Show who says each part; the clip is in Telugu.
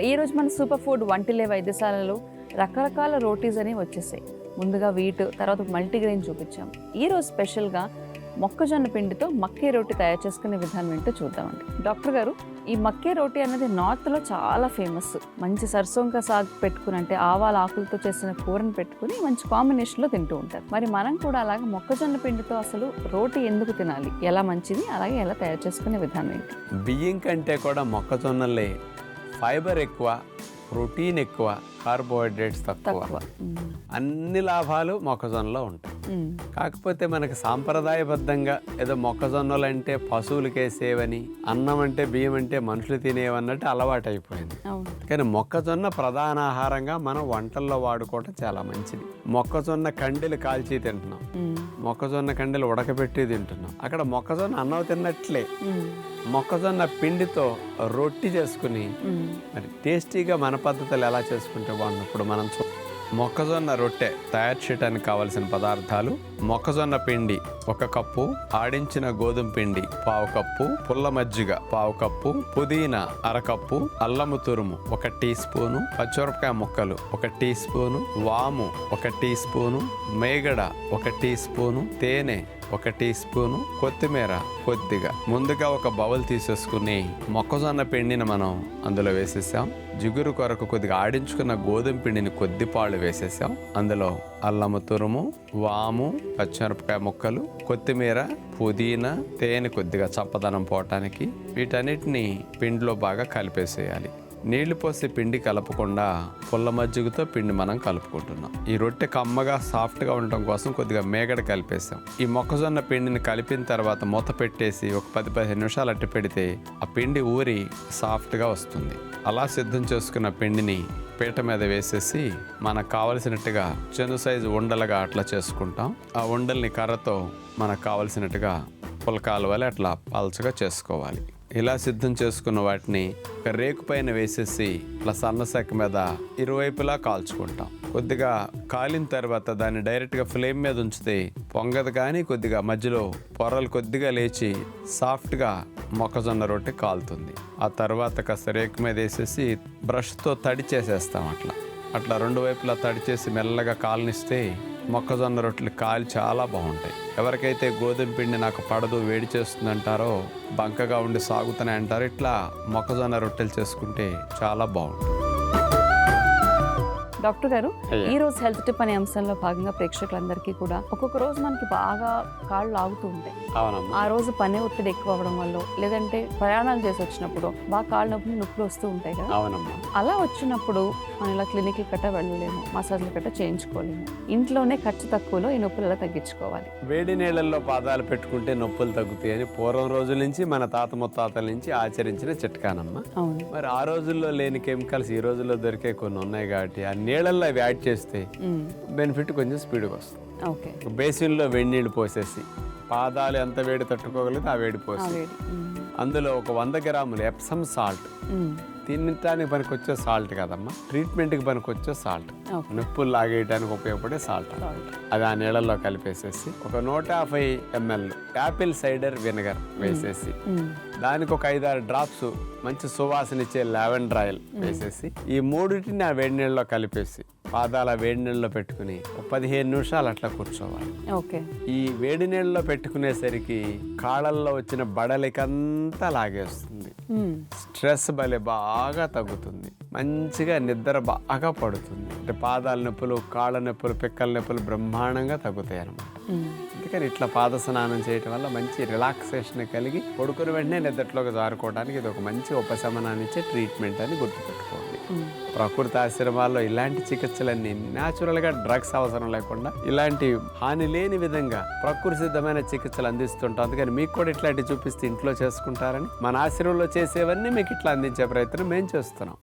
Speaker 1: ఈరోజు మన సూపర్ ఫుడ్ వంటిలే వైద్యశాలలో రకరకాల రోటీస్ అనేవి వచ్చేసాయి. ముందుగా వీట్, తర్వాత మల్టీగ్రెయిన్ చూపించాం. ఈరోజు స్పెషల్గా మొక్కజొన్న పిండితో మక్కే రోటీ తయారు చేసుకునే విధానం ఏంటో చూద్దామండి. డాక్టర్ గారు, ఈ మక్కే రోటీ అనేది నార్త్లో చాలా ఫేమస్. మంచి సర్సోంకా సాగు పెట్టుకుని, అంటే ఆవాల ఆకులతో చేసిన కూరని పెట్టుకుని మంచి కాంబినేషన్లో తింటూ ఉంటారు. మరి మనం కూడా అలాగే మొక్కజొన్న పిండితో అసలు రోటీ ఎందుకు తినాలి, ఎలా మంచిది, అలాగే ఎలా తయారు చేసుకునే విధానం ఏంటి?
Speaker 2: బియ్యం కంటే కూడా మొక్కజొన్నలే ఫైబర్ ఎక్కువ, ప్రోటీన్ ఎక్కువ, కార్బోహైడ్రేట్స్ తక్కువ. అన్ని లాభాలు మొక్కజొన్నలో ఉంటాయి. కాకపోతే మనకి సాంప్రదాయబద్ధంగా ఏదో మొక్కజొన్నలు అంటే పశువులకి వేసేవని, అన్నం అంటే బియ్యం అంటే మనుషులు తినేవన్నట్టు అలవాటు అయిపోయింది. కానీ మొక్కజొన్న ప్రధాన ఆహారంగా మనం వంటల్లో వాడుకోవటం చాలా మంచిది. మొక్కజొన్న కండెలు కాల్చి తింటున్నాం, మొక్కజొన్న కండెలు ఉడకబెట్టి తింటున్నాం. అక్కడ మొక్కజొన్న అన్నం తిన్నట్లే మొక్కజొన్న పిండితో రొట్టి చేసుకుని మరి టేస్టీగా మన పద్ధతులు ఎలా చేసుకుంటే బాగున్నప్పుడు మనం మొక్కజొన్న రొట్టె తయారు చేయడానికి కావలసిన పదార్థాలు: మొక్కజొన్న పిండి 1 కప్పు, ఆడించిన గోధుమ పిండి 1/2 కప్పు, పుల్ల మజ్జిగ 1/2 కప్పు, పుదీనా 1/2 కప్పు, అల్లము తురుము 1 టీ స్పూను, పచ్చిమిరపకాయ ముక్కలు 1 టీ స్పూను, వాము 1 టీ స్పూను, మేగడ 1 టీ స్పూను, తేనె 1 టీ స్పూను, కొత్తిమీర కొద్దిగా. ముందుగా ఒక బౌల్ తీసేసుకుని మొక్కజొన్న పిండిని మనం అందులో వేసేసాం. జిగురు కొరకు కొద్దిగా ఆడించుకున్న గోధుమ పిండిని కొద్దిపాళ్ళు వేసేసాం. అందులో అల్లము తురుము, వాము, పచ్చిమిరపకాయ ముక్కలు, కొత్తిమీర, పుదీనా, తేనె కొద్దిగా చప్పదనం పోవటానికి వీటన్నిటిని పిండిలో బాగా కలిపేసేయాలి. నీళ్లు పోసి పిండి కలపకుండా పుల్ల మజ్జిగతో పిండి మనం కలుపుకుంటున్నాం. ఈ రొట్టె కమ్మగా సాఫ్ట్గా ఉండటం కోసం కొద్దిగా మేగడ కలిపేసాం. ఈ మొక్కజొన్న పిండిని కలిపిన తర్వాత మూత పెట్టేసి ఒక 10-15 నిమిషాలు అట్టు పెడితే ఆ పిండి ఊరి సాఫ్ట్గా వస్తుంది. అలా సిద్ధం చేసుకున్న పిండిని పీట మీద వేసేసి మనకు కావలసినట్టుగా చెందు సైజు ఉండలుగా అట్లా చేసుకుంటాం. ఆ ఉండల్ని కర్రతో మనకు కావలసినట్టుగా పులకాల వల్ల అట్లా పల్చగా చేసుకోవాలి. ఇలా సిద్ధం చేసుకున్న వాటిని ఒక రేకు పైన వేసేసి ఇట్లా సన్నసెక్క మీద ఇరువైపులా కాల్చుకుంటాం. కొద్దిగా కాలిన తర్వాత దాన్ని డైరెక్ట్గా ఫ్లేమ్ మీద ఉంచితే పొంగదు, కానీ కొద్దిగా మధ్యలో పొరలు కొద్దిగా లేచి సాఫ్ట్గా మొక్కజొన్న రొట్టె కాలుతుంది. ఆ తర్వాత కాస్త రేకు మీద వేసేసి బ్రష్తో తడి చేసేస్తాం. అట్లా 2 వైపులా తడి చేసి మెల్లగా కాలనిస్తే మొక్కజొన్న రొట్టెలు కాలి చాలా బాగుంటాయి. ఎవరికైతే గోధుమ పిండి నాకు పడదు, వేడి చేస్తుంది అంటారో, బంకగా ఉండి సాగుతున్నాయి అంటారో, ఇట్లా మొక్కజొన్న రొట్టెలు చేసుకుంటే చాలా బాగుంటుంది.
Speaker 1: డాక్టర్ గారు, ఈ రోజు హెల్త్ టిప్ అనే అంశంలో భాగంగా ప్రేక్షకులందరికీ కూడా ఒక్కొక్క రోజు మనకి బాగా కాళ్ళు లాగుతూ ఉంటాయి. ఆ రోజు పని ఒత్తిడి ఎక్కువ అవ్వడం వల్ల, లేదంటే ప్రయాణాలు చేసి వచ్చినప్పుడు బాగా కాళ్ళ నొప్పులు వస్తూ ఉంటాయి కదా. అలా వచ్చినప్పుడు మనం ఇలా క్లినిక్ గట్ట వెళ్ళలేము, మసాజ్లు గట్ట చేయించుకోలేము. ఇంట్లోనే ఖర్చు తక్కువలో ఈ నొప్పులు ఎలా తగ్గించుకోవాలి?
Speaker 2: వేడి నీళ్ళల్లో పాదాలు పెట్టుకుంటే నొప్పులు తగ్గుతాయి అని పూర్వం రోజుల నుంచి మన తాత ముత్తాతల నుంచి ఆచరించిన చిట్కానమ్మా. మరి ఆ రోజుల్లో లేని కెమికల్స్ ఈ రోజుల్లో దొరికే కొన్ని ఉన్నాయి కాబట్టి ఆ నీళ్ళల్లో అవి యాడ్ చేస్తే బెనిఫిట్ కొంచెం స్పీడ్గా వస్తుంది. బేసిన్లో వేడి నీళ్ళు పోసేసి పాదాలు ఎంత వేడి తట్టుకోగలిగితే ఆ వేడి పోసి అందులో ఒక 100 గ్రాములు ఎప్సమ్ సాల్ట్, తినటానికి పనికొచ్చే సాల్ట్ కదమ్మా, ట్రీట్మెంట్కి పనికొచ్చే సాల్ట్, నొప్పులు లాగేయడానికి ఉపయోగపడే సాల్ట్, అది ఆ నీళ్ళల్లో కలిపేసేసి ఒక 150 ml యాపిల్ సైడర్ వినగర్ వేసేసి దానికి ఒక 5-6 డ్రాప్స్ మంచి సువాసన ఇచ్చే లావెండర్ ఆయిల్ వేసేసి ఈ మూడింటిని ఆ వేడి నీళ్ళలో కలిపేసి పాదాల వేడి నీళ్ళలో పెట్టుకుని 15 నిమిషాలు అట్లా కూర్చోవాలి. ఈ వేడి నీళ్ళలో పెట్టుకునేసరికి కాళ్ళల్లో వచ్చిన బడలికంతా లాగేస్తుంది, స్ట్రెస్ భలే బాగా తగ్గుతుంది, మంచిగా నిద్ర బాగా పడుతుంది. అంటే పాదాల నొప్పులు, కాళ్ళ నొప్పులు, పిక్కల నొప్పులు బ్రహ్మాండంగా తగ్గుతాయి అన్నమాట. అందుకని ఇట్లా పాద స్నానం చేయటం వల్ల మంచి రిలాక్సేషన్ కలిగి పడుకుని వెంటనే నిద్రలోకి జారుకోవడానికి ఇది ఒక మంచి ఉపశమనాన్ని ఇచ్చే ట్రీట్మెంట్ అని గుర్తుపెట్టుకోండి. ప్రకృతి ఆశ్రమాల్లో ఇలాంటి చికిత్సలన్నీ న్యాచురల్గా డ్రగ్స్ అవసరం లేకుండా ఇలాంటి హాని లేని విధంగా ప్రకృతి సిద్ధమైన చికిత్సలు అందిస్తుంటాం. అందుకని మీకు కూడా ఇట్లాంటివి చూపిస్తే ఇంట్లో చేసుకుంటారని మన ఆశ్రమంలో చేసేవన్నీ మీకు ఇట్లా అందించే ప్రయత్నం మేము చేస్తున్నాం.